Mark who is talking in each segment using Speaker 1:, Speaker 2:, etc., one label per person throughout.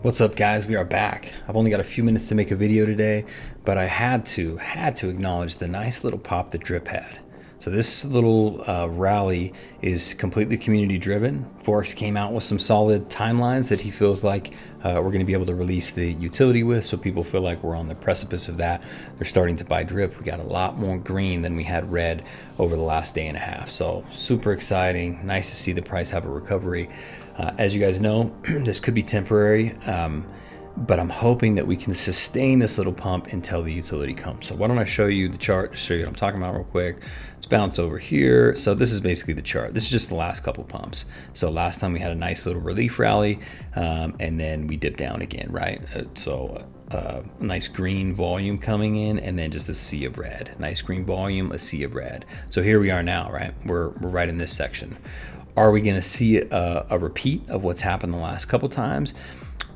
Speaker 1: What's up, guys? We are back. I've only got a few minutes to make a video today, but I had to acknowledge the nice little pop that Drip had. So this little rally is completely community driven. Forex came out with some solid timelines that he feels like we're going to be able to release the utility with, so people feel like we're on the precipice of that. They're starting to buy Drip. We got a lot more green than we had red over the last day and a half. So super exciting. Nice to see the price have a recovery. As you guys know, this could be temporary, but I'm hoping that we can sustain this little pump until the utility comes. So why don't I show you the chart to show you what I'm talking about real quick. Let's bounce over here. So this is basically the chart. This is just the last couple pumps. So last time we had a nice little relief rally, and then we dipped down again, right? Nice green volume coming in, and then just a sea of red. Nice green volume, a sea of red. So here we are now, right? We're right in this section. Are we going to see a repeat of what's happened the last couple times,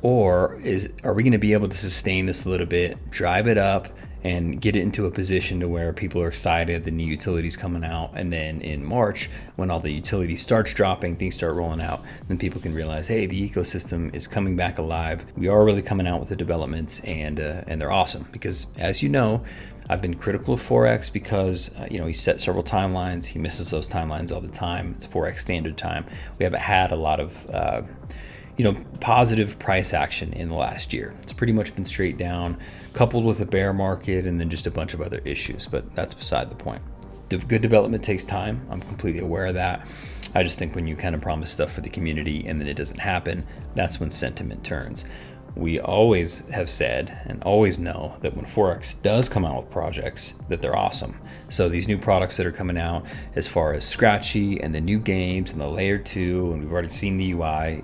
Speaker 1: or are we going to be able to sustain this a little bit, drive it up, and get it into a position to where people are excited, the new utilities coming out, and then in March, when all the utility starts dropping, things start rolling out, then people can realize, hey, the ecosystem is coming back alive. We are really coming out with the developments, and they're awesome because, as you know, I've been critical of Forex because he set several timelines. He misses those timelines all the time. It's Forex standard time. We haven't had a lot of positive price action in the last year. It's pretty much been straight down, coupled with a bear market and then just a bunch of other issues, but that's beside the point. Good development takes time. I'm completely aware of that. I just think when you kind of promise stuff for the community and then it doesn't happen, that's when sentiment turns. We always have said and always know that when Forex does come out with projects, that they're awesome. So these new products that are coming out, as far as Scratchy and the new games and the layer 2, and we've already seen the UI,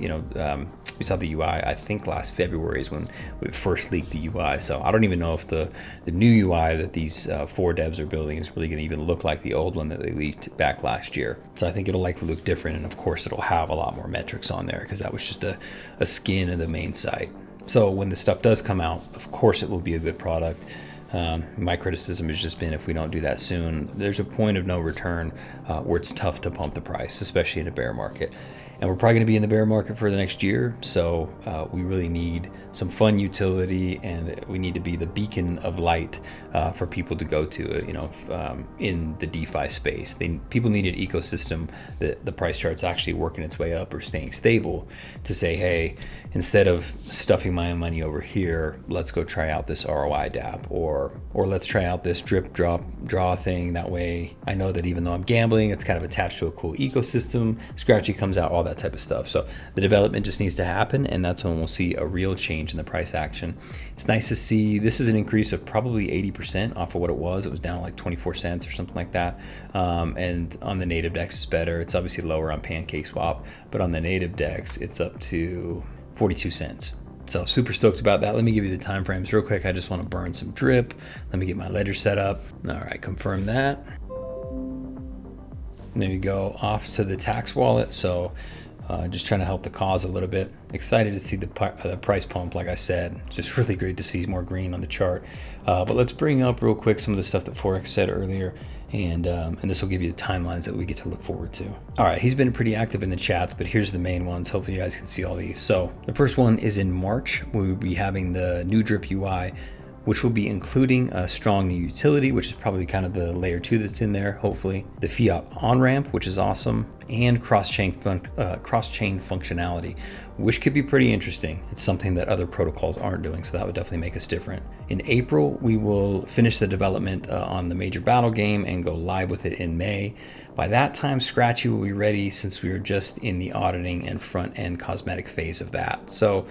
Speaker 1: we saw the UI, I think last February is when we first leaked the UI. So I don't even know if the new UI that these 4 devs are building is really going to even look like the old one that they leaked back last year. So I think it'll likely look different, and of course it'll have a lot more metrics on there because that was just a skin of the main site. So when the stuff does come out, of course it will be a good product. My criticism has just been if we don't do that soon, there's a point of no return where it's tough to pump the price, especially in a bear market. And we're probably going to be in the bear market for the next year, so we really need some fun utility, and we need to be the beacon of light for people to go to, in the DeFi space. People need an ecosystem that the price chart's actually working its way up or staying stable to say, hey, instead of stuffing my money over here, let's go try out this ROI dApp, or let's try out this drip draw thing. That way I know that even though I'm gambling, it's kind of attached to a cool ecosystem. Scratchy comes out, all that type of stuff. So the development just needs to happen, and that's when we'll see a real change in the price action. It's nice to see this is an increase of probably 80% off of what it was. It was down like 24 cents or something like that. And on the native DEX it's better. It's obviously lower on PancakeSwap, but on the native DEX it's up to 42 cents. So super stoked about that. Let me give you the time frames real quick. I just want to burn some drip. Let me get my ledger set up. All right, confirm that. Maybe go off to the tax wallet. So just trying to help the cause a little bit. Excited to see the price pump. Like I said, just really great to see more green on the chart. But let's bring up real quick some of the stuff that Forex said earlier, and this will give you the timelines that we get to look forward to. All right, he's been pretty active in the chats, but here's the main ones. Hopefully you guys can see all these. So the first one is in March. We'll be having the new Drip UI, which will be including a strong new utility, which is probably kind of the layer 2 that's in there, hopefully. The fiat on-ramp, which is awesome, and cross-chain functionality, which could be pretty interesting. It's something that other protocols aren't doing, so that would definitely make us different. In April, we will finish the development on the major battle game and go live with it in May. By that time, Scratchy will be ready, since we are just in the auditing and front-end cosmetic phase of that. So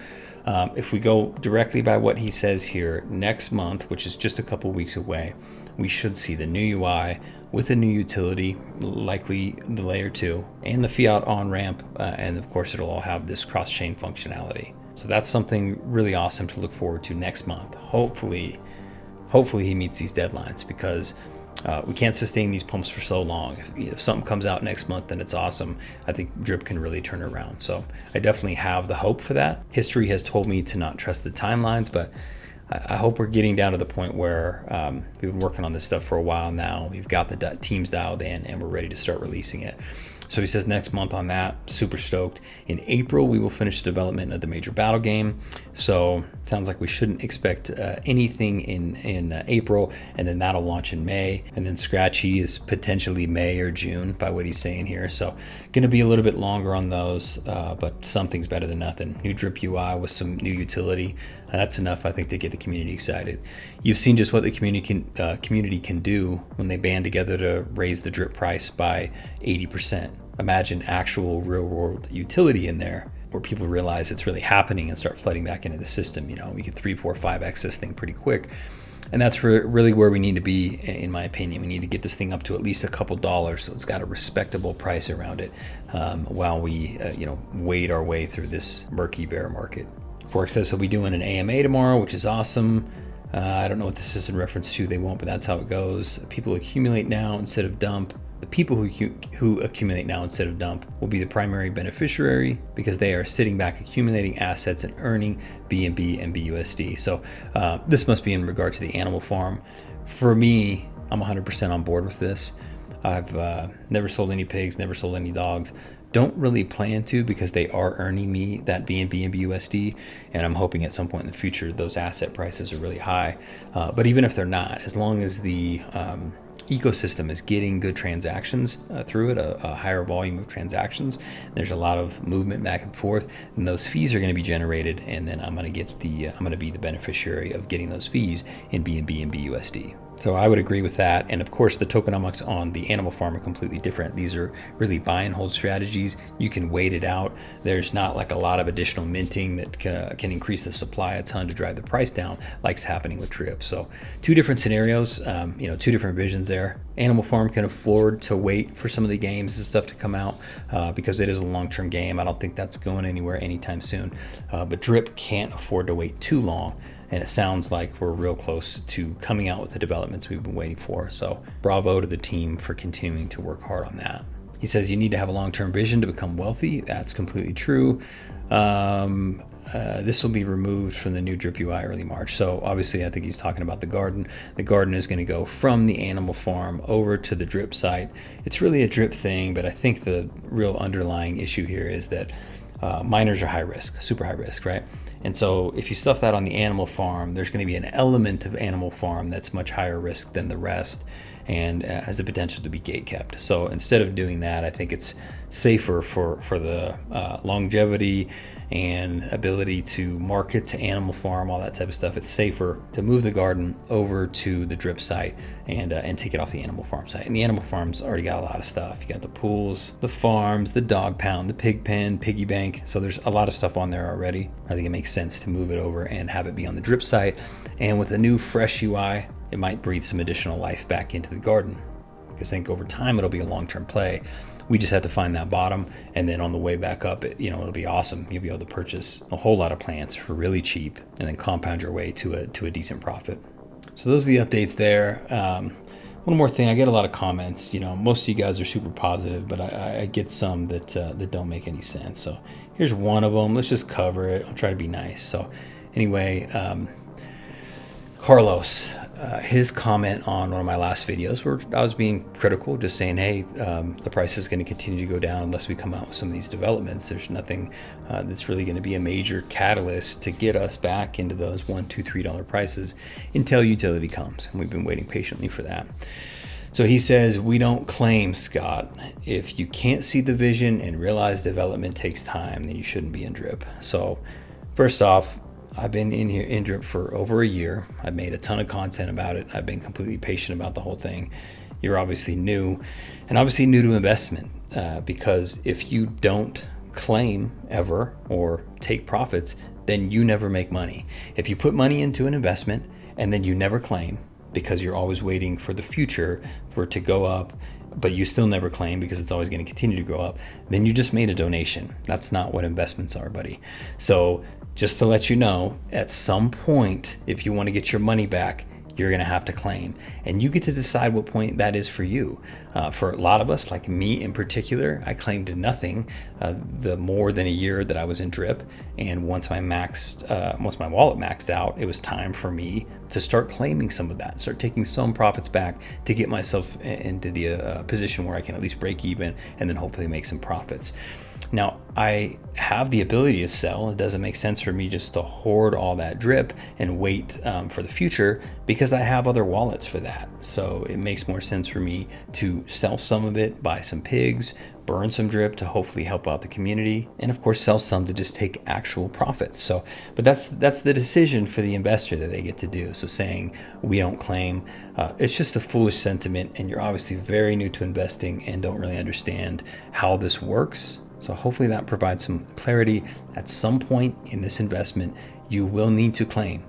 Speaker 1: if we go directly by what he says here, next month, which is just a couple weeks away, we should see the new UI with a new utility, likely the layer 2, and the fiat on-ramp, and of course it'll all have this cross-chain functionality. So that's something really awesome to look forward to next month. Hopefully he meets these deadlines, because we can't sustain these pumps for so long. If something comes out next month, then it's awesome. I think Drip can really turn around. So I definitely have the hope for that. History has told me to not trust the timelines, but I hope we're getting down to the point where we've been working on this stuff for a while now. We've got the teams dialed in, and we're ready to start releasing it. So he says next month on that, super stoked. In April, we will finish development of the major battle game. So sounds like we shouldn't expect anything in April, and then that'll launch in May. And then Scratchy is potentially May or June by what he's saying here. So going to be a little bit longer on those, but something's better than nothing. New drip UI with some new utility. That's enough, I think, to get the community excited. You've seen just what the community can do when they band together to raise the drip price by 80%. Imagine actual real world utility in there where people realize it's really happening and start flooding back into the system. You know, we could 3, 4, 5x this thing pretty quick. And that's really where we need to be, in my opinion. We need to get this thing up to at least a couple dollars, so it's got a respectable price around it, while we wade our way through this murky bear market. Forex says he'll be doing an AMA tomorrow, which is awesome. I don't know what this is in reference to. They won't, but that's how it goes. People accumulate now instead of dump. The people who accumulate now instead of dump will be the primary beneficiary because they are sitting back accumulating assets and earning BNB and BUSD. So this must be in regard to the animal farm. For me, I'm 100% on board with this. I've never sold any pigs, never sold any dogs. Don't really plan to because they are earning me that BNB and BUSD, and I'm hoping at some point in the future those asset prices are really high. But even if they're not, as long as the ecosystem is getting good transactions through it, a higher volume of transactions, there's a lot of movement back and forth, and those fees are going to be generated, and then I'm going to be the beneficiary of getting those fees in BNB and BUSD. So I would agree with that. And of course, the tokenomics on the animal farm are completely different. These are really buy and hold strategies. You can wait it out. There's not like a lot of additional minting that can increase the supply a ton to drive the price down like's happening with drip. So two different scenarios, two different visions there. Animal farm can afford to wait for some of the games and stuff to come out because it is a long-term game. I don't think that's going anywhere anytime soon. But drip can't afford to wait too long. And it sounds like we're real close to coming out with the developments we've been waiting for. So bravo to the team for continuing to work hard on that. He says you need to have a long-term vision to become wealthy. That's completely true. This will be removed from the new drip UI early March. So obviously I think he's talking about the garden. The garden is going to go from the animal farm over to the drip site. It's really a drip thing, but I think the real underlying issue here is that miners are high risk, super high risk, right? And so if you stuff that on the animal farm, there's going to be an element of animal farm that's much higher risk than the rest and has the potential to be gate kept. So instead of doing that, I think it's safer for the longevity and ability to market to animal farm, all that type of stuff. It's safer to move the garden over to the drip site and take it off the animal farm site. And the animal farm's already got a lot of stuff. You got the pools, the farms, the dog pound, the pig pen, piggy bank. So there's a lot of stuff on there already. I think it makes sense to move it over and have it be on the drip site. And with a new fresh UI, it might breathe some additional life back into the garden. Because I think over time, it'll be a long-term play. We just have to find that bottom, and then on the way back up, it'll be awesome. You'll be able to purchase a whole lot of plants for really cheap, and then compound your way to a decent profit. So those are the updates there. One more thing, I get a lot of comments. Most of you guys are super positive, but I get some that don't make any sense. So here's one of them. Let's just cover it. I'll try to be nice. So anyway, Carlos, his comment on one of my last videos where I was being critical, just saying, hey, the price is going to continue to go down unless we come out with some of these developments. There's nothing that's really going to be a major catalyst to get us back into those $1, $2, $3 prices until utility comes. And we've been waiting patiently for that. So he says, we don't claim, Scott. If you can't see the vision and realize development takes time, then you shouldn't be in drip. So first off, I've been in drip for over a year. I've made a ton of content about it. I've been completely patient about the whole thing. You're obviously new, and obviously new to investment, because if you don't claim ever or take profits, then you never make money. If you put money into an investment and then you never claim because you're always waiting for the future for it to go up, but you still never claim because it's always going to continue to go up, then you just made a donation. That's not what investments are, buddy. So just to let you know, at some point, if you want to get your money back, you're going to have to claim. And you get to decide what point that is for you. For a lot of us, like me in particular, I claimed nothing the more than a year that I was in drip. And once my wallet maxed out, it was time for me to start claiming some of that, start taking some profits back to get myself into the position where I can at least break even and then hopefully make some profits. Now, I have the ability to sell. It doesn't make sense for me just to hoard all that drip and wait for the future, because I have other wallets for that. So it makes more sense for me to sell some of it, buy some pigs, burn some drip to hopefully help out the community, and of course sell some to just take actual profits. So, but that's the decision for the investor that they get to do. So saying we don't claim, it's just a foolish sentiment, and you're obviously very new to investing and don't really understand how this works. So hopefully that provides some clarity. At some point in this investment, you will need to claim.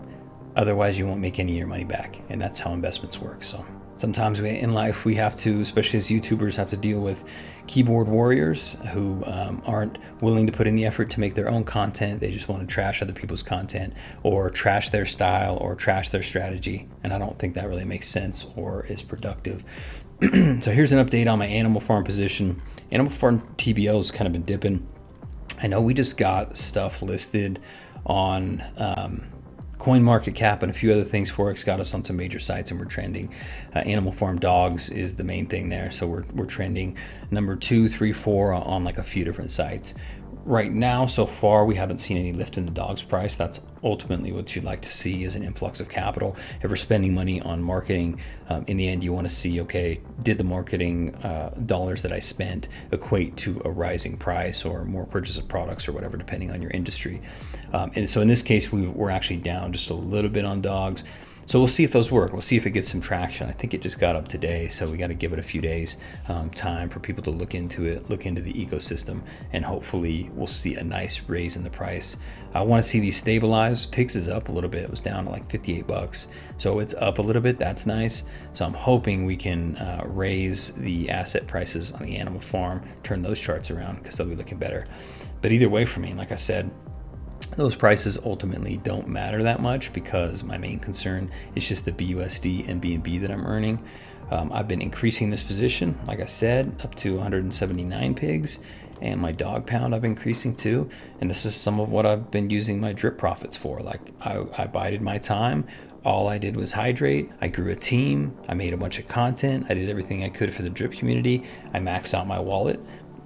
Speaker 1: Otherwise, you won't make any of your money back. And that's how investments work. So sometimes in life, we have to, especially as YouTubers, have to deal with keyboard warriors who aren't willing to put in the effort to make their own content. They just want to trash other people's content or trash their style or trash their strategy. And I don't think that really makes sense or is productive. So here's an update on my animal farm position. Animal farm TBL has kind of been dipping. I know we just got stuff listed on CoinMarketCap and a few other things. Forex got us on some major sites and we're trending. Animal farm dogs is the main thing there. So we're trending number 2, 3, 4 on like a few different sites. Right now, so far, we haven't seen any lift in the dog's price. That's ultimately what you'd like to see, is an influx of capital. If we're spending money on marketing, in the end, you want to see, okay, did the marketing dollars that I spent equate to a rising price or more purchase of products or whatever, depending on your industry. And so in this case, we're actually down just a little bit on dogs. So we'll see if those work. We'll see if it gets some traction. I think it just got up today, so we got to give it a few days time for people to look into it, look into the ecosystem, and hopefully we'll see a nice raise in the price. I want to see these stabilize. Pigs is up a little bit. It was down to like $58, so it's up a little bit. That's nice. So I'm hoping we can raise the asset prices on the animal farm, turn those charts around, because they'll be looking better. But either way, for me, like I said, those prices ultimately don't matter that much, because my main concern is just the BUSD and BNB that I'm earning. I've been increasing this position, like I said, up to 179 pigs, and my dog pound I've been increasing too. And this is some of what I've been using my drip profits for. Like I bided my time. All I did was hydrate. I grew a team. I made a bunch of content. I did everything I could for the drip community. I maxed out my wallet.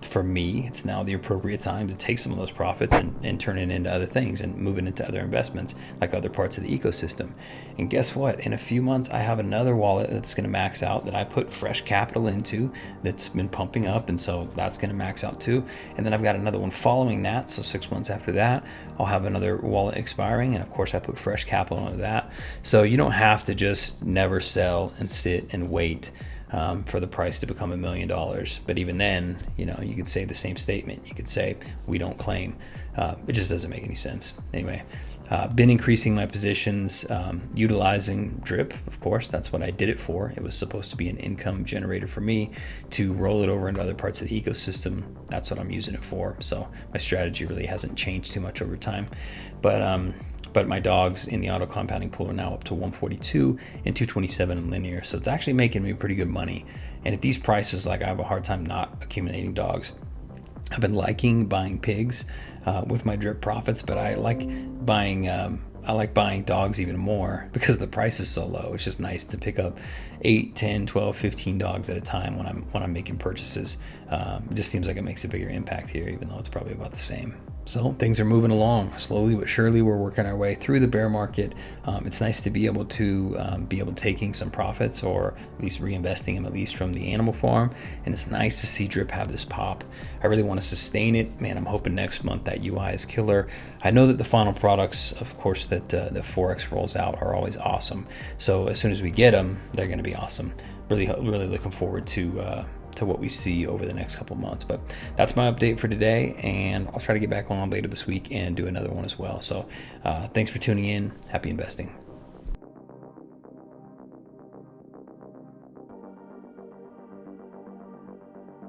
Speaker 1: For me, it's now the appropriate time to take some of those profits and turn it into other things and move it into other investments, like other parts of the ecosystem. And guess what? In a few months, I have another wallet that's going to max out that I put fresh capital into that's been pumping up. And so that's going to max out too. And then I've got another one following that. So 6 months after that, I'll have another wallet expiring. And of course, I put fresh capital into that. So you don't have to just never sell and sit and wait for the price to become $1 million. But even then, you could say the same statement. You could say, we don't claim. It just doesn't make any sense. Anyway, been increasing my positions, utilizing drip, of course. That's what I did it for. It was supposed to be an income generator for me to roll it over into other parts of the ecosystem. That's what I'm using it for. So my strategy really hasn't changed too much over time. But my dogs in the auto compounding pool are now up to 142 and 227 in linear. So it's actually making me pretty good money. And at these prices, like, I have a hard time not accumulating dogs. I've been liking buying pigs with my drip profits, but I like buying dogs even more because the price is so low. It's just nice to pick up 8, 10, 12, 15 dogs at a time when I'm making purchases. It just seems like it makes a bigger impact here, even though it's probably about the same. So things are moving along slowly but surely. We're working our way through the bear market. It's nice to be able to taking some profits, or at least reinvesting them, at least from the animal farm. And it's nice to see drip have this pop. I really want to sustain it. Man, I'm hoping next month that UI is killer. I know that the final products, of course, that the Forex rolls out are always awesome. So as soon as we get them, they're going to be awesome. Really looking forward to what we see over the next couple of months. But that's my update for today, and I'll try to get back on later this week and do another one as well. So thanks for tuning in. Happy investing.